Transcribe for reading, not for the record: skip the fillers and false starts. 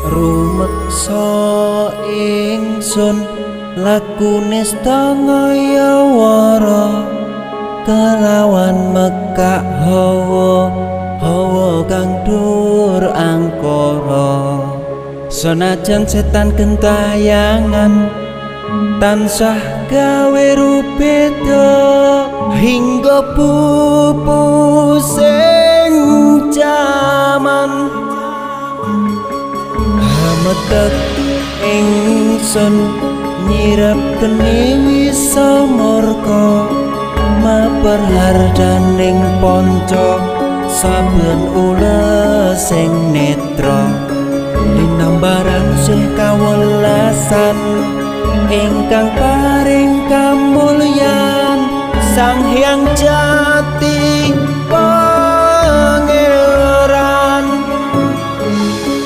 rumeksa ingsun lakune stangaya wara kelawan mekak hawa kang dur angkara senajan setan gentayangan tansah gawe rupeda hingga pupusing jaman hametek ingsun nyirep geni wisamorka maperhardaning panca saben ules sing netra linambaran sih kawelasan ingkang paring kamulyan Sang Hyang Jati